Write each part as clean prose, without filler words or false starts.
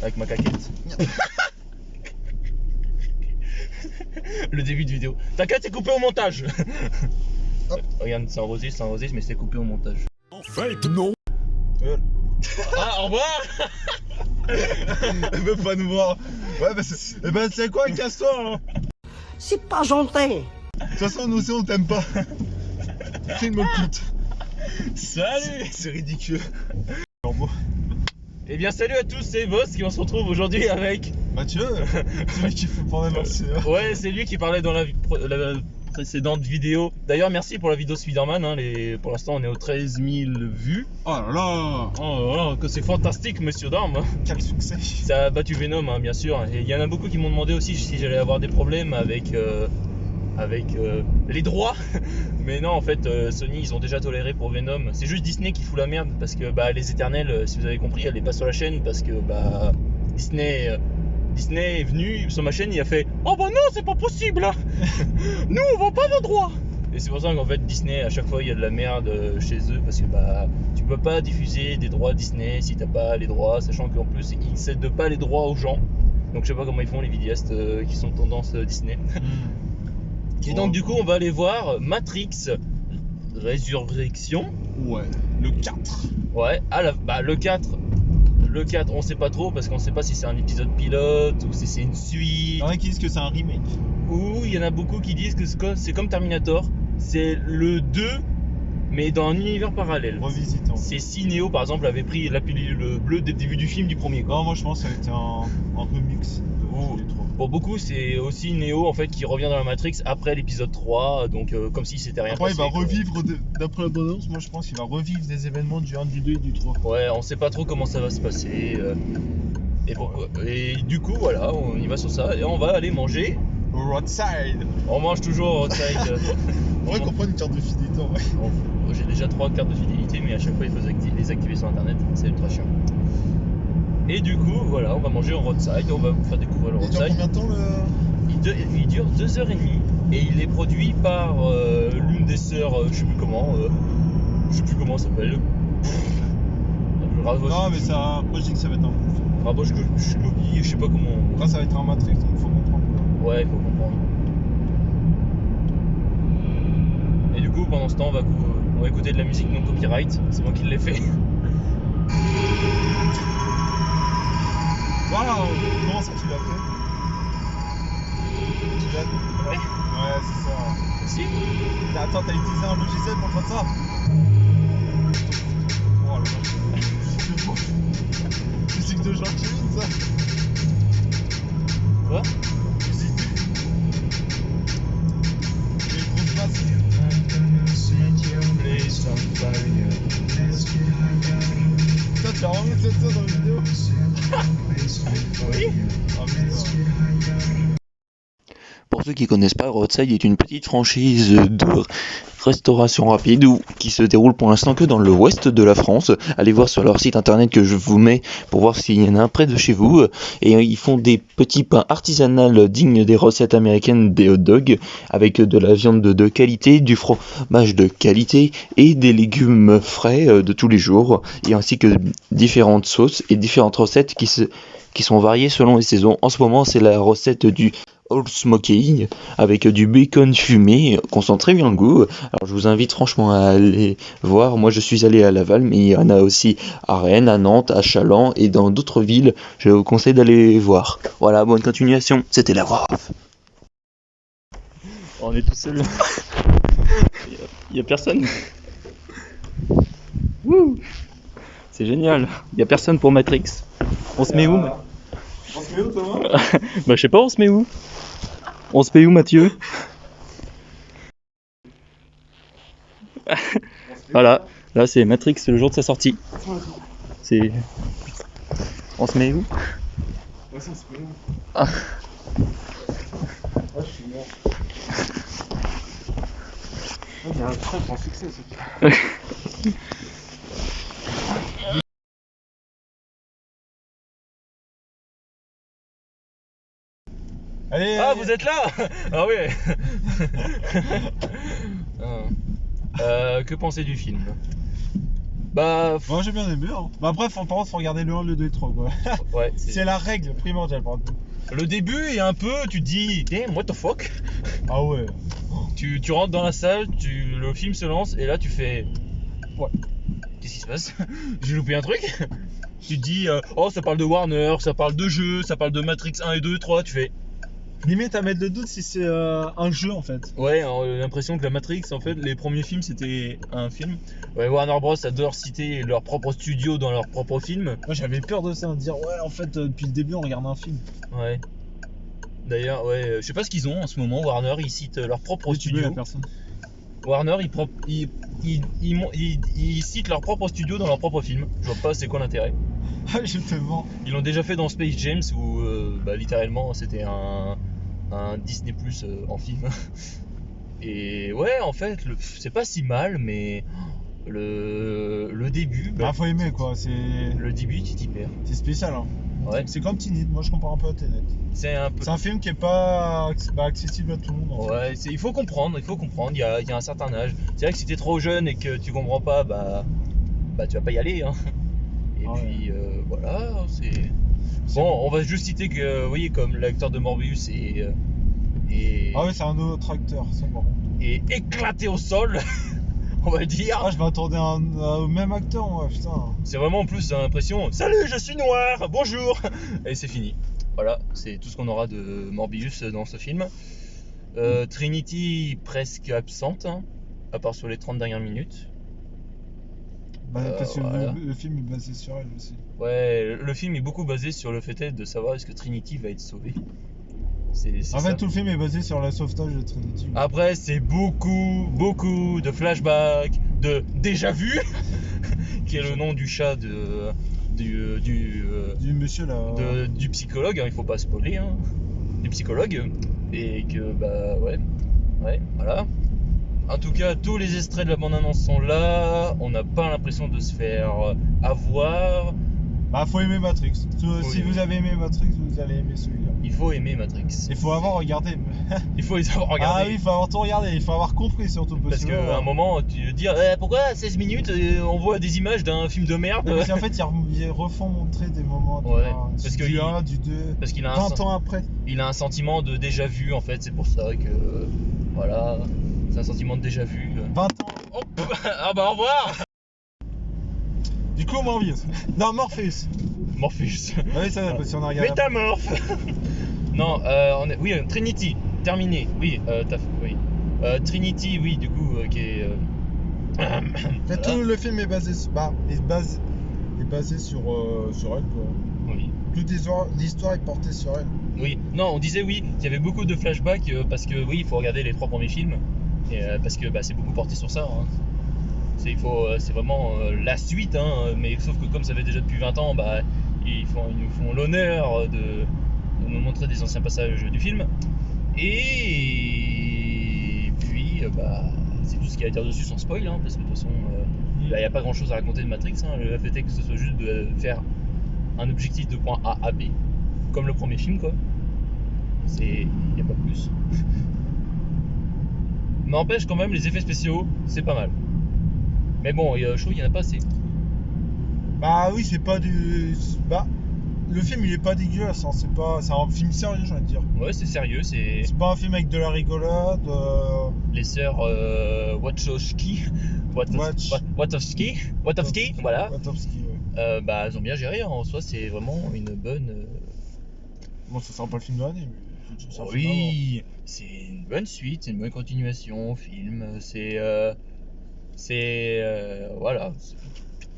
avec ma caquette. Le début de vidéo. T'inquiète, c'est coupé au montage. Regarde, c'est enregistre, mais c'est coupé au montage. En fait, non. Ah, au revoir. Elle veut pas nous voir. Ouais, bah c'est quoi, casse-toi hein. C'est pas gentil. De toute façon, nous aussi on t'aime pas. Film pute. Salut. C'est ridicule. Eh bien, salut à tous, c'est Boss qui on se retrouve aujourd'hui avec Mathieu, celui qui fait pendant l'ancien. Ouais, c'est lui qui parlait dans la précédente vidéo. D'ailleurs, merci pour la vidéo Spider-Man. Hein, pour l'instant, on est aux 13 000 vues. Oh là là. Oh là là, que c'est fantastique, monsieur Darm. Quel succès. Ça a battu Venom, hein, bien sûr. Et il y en a beaucoup qui m'ont demandé aussi si j'allais avoir des problèmes avec les droits. Mais non, en fait, Sony, ils ont déjà toléré pour Venom. C'est juste Disney qui fout la merde parce que les Éternels, si vous avez compris, elle est pas sur la chaîne parce que Disney est venu sur ma chaîne, il a fait « Oh bah non, c'est pas possible là. Nous, on vend pas nos droits !» Et c'est pour ça qu'en fait, Disney, à chaque fois, il y a de la merde chez eux parce que tu peux pas diffuser des droits Disney si t'as pas les droits, sachant qu'en plus, ils cèdent pas les droits aux gens. Donc je sais pas comment ils font les vidéastes qui sont tendance Disney. Et donc du coup on va aller voir Matrix Résurrection. Ouais, le 4. Ouais, le 4 on sait pas trop parce qu'on sait pas si c'est un épisode pilote ou si c'est une suite. Il y en a qui disent que c'est un remake. Ou il y en a beaucoup qui disent que c'est comme Terminator, c'est le 2 mais dans un univers parallèle. Revisitant. C'est si Neo par exemple avait pris la pilule bleue dès le début du film du premier quoi. Non, moi je pense que ça a été un remix de les trois. Pour beaucoup, c'est aussi Neo en fait qui revient dans la Matrix après l'épisode 3, donc comme si c'était rien Après, passé. il va revivre, d'après la bande-annonce, moi je pense qu'il va revivre des événements du 1, du 2 et du 3. Ouais, on sait pas trop comment ça va se passer. Et du coup, voilà, on y va sur ça et on va aller manger. Roadside. On mange toujours roadside. On va comprendre une carte de fidélité en vrai. J'ai déjà 3 cartes de fidélité, mais à chaque fois il faut les activer sur internet, c'est ultra chiant. Et du coup, voilà, on va manger en roadside, on va vous faire découvrir le Il dure roadside. combien de temps Il dure 2h30 et il est produit par l'une des sœurs, je sais plus comment ça s'appelle. Non, mais ça, moi je dis que ça va être un bouffe. Raboche Shlobi, je sais pas comment. Là, ça va être un Matrix, donc il faut comprendre. Ouais, il faut comprendre. Et du coup, pendant ce temps, on va écouter de la musique non copyright, c'est moi qui l'ai fait. Waouh! Comment ça tu l'as fait? Ouais. Ouais, c'est ça. Si. Mais attends, t'as utilisé un logiciel pour faire ça? Oh la vache. Musique de Jean-Kevin, ça? Quoi? Musique. Il y a une grosse basse. Putain, tu as vraiment fait ça dans la vidéo? Oui. Ah putain. Pour ceux qui connaissent pas, Roadside est une petite franchise de restauration rapide qui se déroule pour l'instant que dans l'ouest de la France. Allez voir sur leur site internet que je vous mets pour voir s'il y en a un près de chez vous. Et ils font des petits pains artisanaux dignes des recettes américaines des hot dogs avec de la viande de qualité, du fromage de qualité et des légumes frais de tous les jours, et ainsi que différentes sauces et différentes recettes qui sont variées selon les saisons. En ce moment, c'est la recette du Old Smoky avec du bacon fumé qu'on sent très bien le goût. Alors je vous invite franchement à aller voir. Moi je suis allé à Laval, mais il y en a aussi à Rennes, à Nantes, à Châlons et dans d'autres villes. Je vous conseille d'aller voir. Voilà, bonne continuation. C'était la RAF. On est tout seul. Il y a personne. Wouh. C'est génial. Il y a personne pour Matrix. On se met où? On se met où, Thomas? Je sais pas, on se met où? On se met où, Mathieu? Voilà, là c'est Matrix, c'est le jour de sa sortie. C'est. On se met où? Ouais, ça se met où? Ah. Je suis mort. Il y a un très grand succès, ça. Allez, Ah, allez. vous êtes là? Ah ouais. Que pensez du film? Bah, Moi j'ai bien aimé. Hein. Bah après, par contre, faut regarder le 1, le 2 et le 3 quoi. ouais, C'est la règle primordiale par contre. le début est un peu, tu te dis, damn, what the fuck. Ah ouais. Tu rentres dans la salle, le film se lance et là tu fais, ouais, qu'est-ce qui se passe? J'ai loupé un truc. Tu te dis, oh ça parle de Warner, ça parle de jeux, ça parle de Matrix 1 et 2, 3, tu fais. Limite à mettre le doute si c'est un jeu en fait. Ouais, l'impression que la Matrix, en fait, les premiers films c'était un film. Ouais, Warner Bros adore citer leur propre studio dans leur propre film. Moi j'avais peur de ça, de dire ouais en fait depuis le début on regarde un film. Ouais. D'ailleurs, ouais, je sais pas ce qu'ils ont en ce moment. Warner, ils citent leur propre Tu veux la studio. personne. Warner, ils citent leur propre studio dans leur propre film. Je vois pas c'est quoi l'intérêt. Ah je te mens. Ils l'ont déjà fait dans Space James où bah, littéralement c'était un Disney Plus en film. Et ouais, en fait, c'est pas si mal, mais le début, Bah faut aimer quoi, le début, tu t'y perds. c'est spécial hein. Ouais. C'est comme Tenet, moi je compare un peu à Tenet. C'est un peu. C'est un film qui est pas accessible à tout le monde en fait. Ouais, il faut comprendre, il y a un certain âge. C'est vrai que si t'es trop jeune et que tu comprends pas, bah tu vas pas y aller. Hein. Et Ah puis voilà, c'est. Bon, on va juste citer que, vous voyez, comme l'acteur de Morbius est Ah ouais c'est un autre acteur, ça par contre. est éclaté au sol, on va dire. Ah je m'attendais au même acteur moi putain. C'est vraiment en plus l'impression, salut, je suis noir, bonjour. Et c'est fini. Voilà, c'est tout ce qu'on aura de Morbius dans ce film. Trinity presque absente, hein, à part sur les 30 dernières minutes. Bah, parce que voilà. le film est basé sur elle aussi. Ouais, le film est beaucoup basé sur le fait de savoir est-ce que Trinity va être sauvée. C'est En ça. fait tout le film est basé sur le sauvetage de Trinity. Après, c'est beaucoup de flashbacks, de déjà vu, qui est le nom du chat Du monsieur là. du psychologue, hein, il faut pas spoiler, hein, du psychologue, et que bah ouais, voilà. En tout cas, tous les extraits de la bande-annonce sont là, on n'a pas l'impression de se faire avoir. Bah faut aimer Matrix. Si Oui. vous avez aimé Matrix, vous allez aimer celui-là. Il faut aimer Matrix. Il faut avoir regardé. Il faut les avoir regardés. Ah oui, il faut avoir tout regardé, il faut avoir compris surtout. Parce que qu'à un moment, tu te dis pourquoi à 16 minutes on voit des images d'un film de merde. Parce qu'en fait, ils refont montrer des moments Ouais, parce parce que du il- 1, du 2, Parce qu'il a 20 ans après. il a un sentiment de déjà vu en fait, c'est pour ça que voilà, c'est un sentiment de déjà vu. 20 ans. Hop, ah bah au revoir Du coup, Morbius. Non, Morpheus. Morpheus. Oui, ça, parce qu'on a regardé. Métamorphe. Non, oui, Trinity, terminé. Oui, oui. Trinity, oui, du coup, qui est. En fait, tout le film est basé, est basé sur elle, quoi. Oui. Toute l'histoire est portée sur elle. Oui, non, on disait oui, qu'il y avait beaucoup de flashbacks parce que oui, il faut regarder les 3 premiers films et, parce que bah, c'est beaucoup porté sur ça. Hein. C'est vraiment la suite, hein, mais sauf que comme ça fait déjà depuis 20 ans, bah, ils nous font l'honneur de nous montrer des anciens passages du film. Et puis, bah, c'est tout ce qu'il y a à dire dessus sans spoil, hein, parce que de toute façon, il n'y a pas grand chose à raconter de Matrix. Hein. Le fait est que ce soit juste de faire un objectif de point A à B, comme le premier film, quoi. Il n'y a pas plus. N'empêche quand même, les effets spéciaux, c'est pas mal. Mais bon, je trouve qu'il n'y en a pas assez. Bah oui, c'est pas du. Bah, le film il est pas dégueulasse, hein. C'est un film sérieux, j'ai envie de dire. Ouais, c'est sérieux, c'est C'est pas un film avec de la rigolade. les sœurs Wachowski. Wachowski, voilà. Wachowski, ouais. Bah, elles ont bien géré, hein. En soi, c'est vraiment une bonne. Bon, ça sera pas le film de l'année, mais. c'est un film Oui, c'est une bonne suite, c'est une bonne continuation au film. Voilà.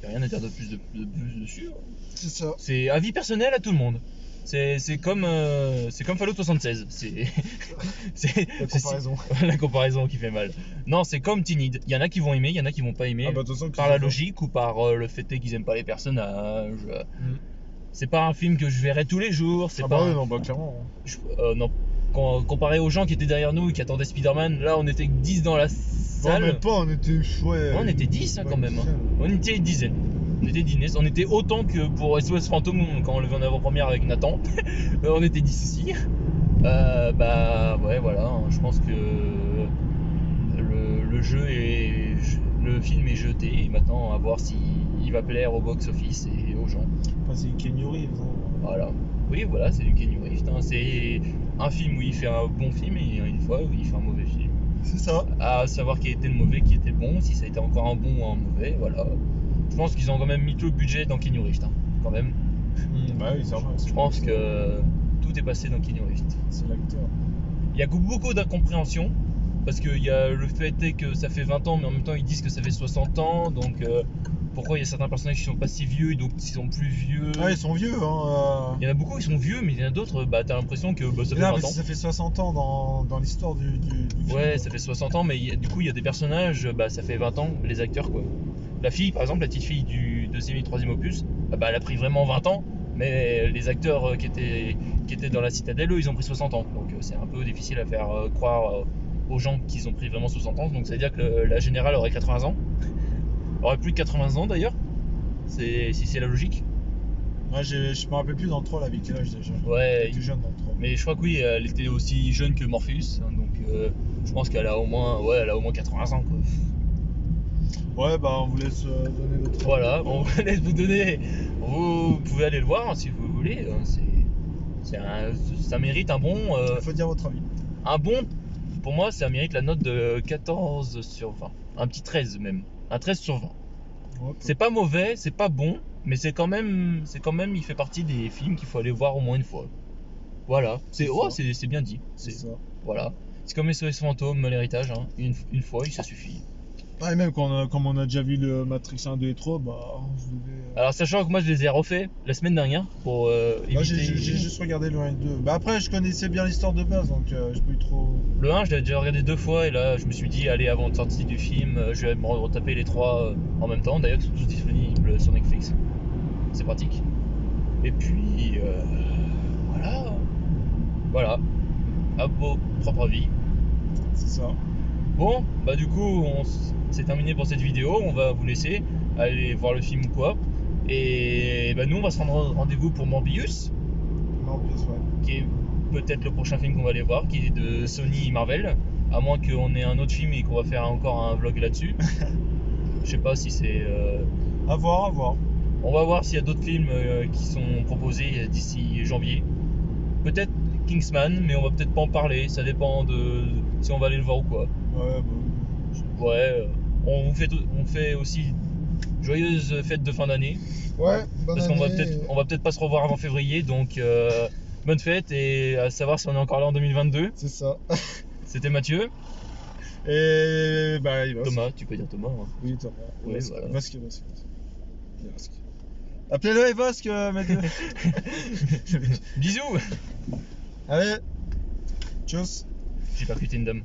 Il n'y a rien à dire de plus dessus. à voir. C'est ça. C'est avis personnel à tout le monde. C'est comme Fallout 76. La comparaison. La comparaison qui fait mal. Non, c'est comme Tinid. Il y en a qui vont aimer, il y en a qui vont pas aimer. Ah bah, de toute façon, par la logique ou par le fait qu'ils aiment pas les personnages. C'est pas un film que je verrai tous les jours. C'est Ah pas bah un- oui, non, bah clairement. non. Comparé aux gens qui étaient derrière nous et qui attendaient Spider-Man, là on était que 10 dans la Non, salle. même pas, on était chouette. On était 10 hein, quand même. Hein. On était une dizaine. On était autant que pour SOS Fantôme quand on le vu en avant-première avec Nathan. On était 10 aussi. Bah ouais, voilà. Hein, je pense que le film est jeté. Et maintenant, à voir si il va plaire au box-office et aux gens. Enfin, c'est Kenny Reeves. Hein. Voilà. Oui, voilà, c'est du Kenny Reeves. Hein. C'est un film où il fait un bon film et une fois où il fait un mauvais film. C'est ça. À savoir qui était le mauvais, qui était le bon, si ça a été encore un bon ou un mauvais, voilà. Je pense qu'ils ont quand même mis tout le budget dans Kenny Reeves, hein, quand même. Bah oui, c'est vrai. Je pense que tout est passé dans Kenny Reeves. C'est l'acteur. Il y a beaucoup d'incompréhension, parce qu'il y a le fait est que ça fait 20 ans, mais en même temps ils disent que ça fait 60 ans, donc pourquoi il y a certains personnages qui sont pas si vieux, donc ils sont plus vieux. Ah, ils sont vieux, hein. Il y en a beaucoup qui sont vieux, mais il y en a d'autres, bah t'as l'impression que ça fait Là, 20 mais ans. ça fait 60 ans dans l'histoire du film. Ouais, ça fait 60 ans, mais du coup il y a des personnages, bah ça fait 20 ans, les acteurs quoi. La fille, par exemple, la petite fille du 2e et 3e opus, bah elle a pris vraiment 20 ans, mais les acteurs qui étaient dans la citadelle, eux, ils ont pris 60 ans. Donc c'est un peu difficile à faire croire aux gens qu'ils ont pris vraiment 60 ans. Donc ça veut dire que la générale aurait 80 ans. Aurait plus de 80 ans d'ailleurs, si c'est la logique. Ouais, je me rappelle plus dans le 3, là, avec quel âge déjà. Ouais, Elle était jeune dans le 3. mais je crois que oui, elle était aussi jeune que Morpheus, hein, donc je pense qu'elle a au moins 80 ans quoi. Ouais, bah on vous laisse donner votre. Voilà, on va laisse vous donner. Vous pouvez aller le voir hein, si vous voulez. Hein, ça mérite un bon. Faut dire votre avis. Un bon, pour moi, ça mérite la note de 14 sur 20. Un petit 13 même. Un 13 sur 20. Ouais, C'est pas mauvais, c'est pas bon, mais c'est quand même, il fait partie des films qu'il faut aller voir au moins une fois. Voilà, c'est bien dit. c'est ça. Voilà. C'est comme SOS Fantôme, l'héritage, hein. Une fois, ça suffit. Ouais, même comme on a déjà vu le Matrix 1, 2 et 3, bah je devais. Alors, sachant que moi, je les ai refaits la semaine dernière pour Moi j'ai éviter. juste regardé le 1 et le 2. Bah après, je connaissais bien l'histoire de base, donc j'ai pas eu trop. Le 1, je l'avais déjà regardé 2 fois et là, je me suis dit, allez, avant de sortir du film, je vais me retaper les 3 en même temps. D'ailleurs, ils sont tous disponibles sur Netflix. C'est pratique. Et puis, voilà. Voilà. À vos propres avis. C'est ça. Bon, bah du coup, c'est terminé pour cette vidéo. On va vous laisser aller voir le film ou quoi. Et bah nous, on va se rendre rendez-vous pour Morbius, Non, bien sûr. qui est peut-être le prochain film qu'on va aller voir, qui est de Sony Marvel. À moins qu'on ait un autre film et qu'on va faire encore un vlog là-dessus. Je sais pas si c'est. À voir. On va voir s'il y a d'autres films qui sont proposés d'ici janvier. Peut-être Kingsman, mais on va peut-être pas en parler. Ça dépend de si on va aller le voir ou quoi. Ouais, bah. Ouais, on fait aussi joyeuses fêtes de fin d'année. Ouais, bonne Parce qu'on année. va peut-être pas se revoir avant février, donc bonne fête et à savoir si on est encore là en 2022. C'est ça. C'était Mathieu. Et bah, il va. Thomas, tu peux dire Thomas. Hein. Oui, Thomas. Ouais, voilà. Vasque. Appelez-le Vasque, mes deux. Bisous. Allez. Tchuss. J'ai pas pu Tindom.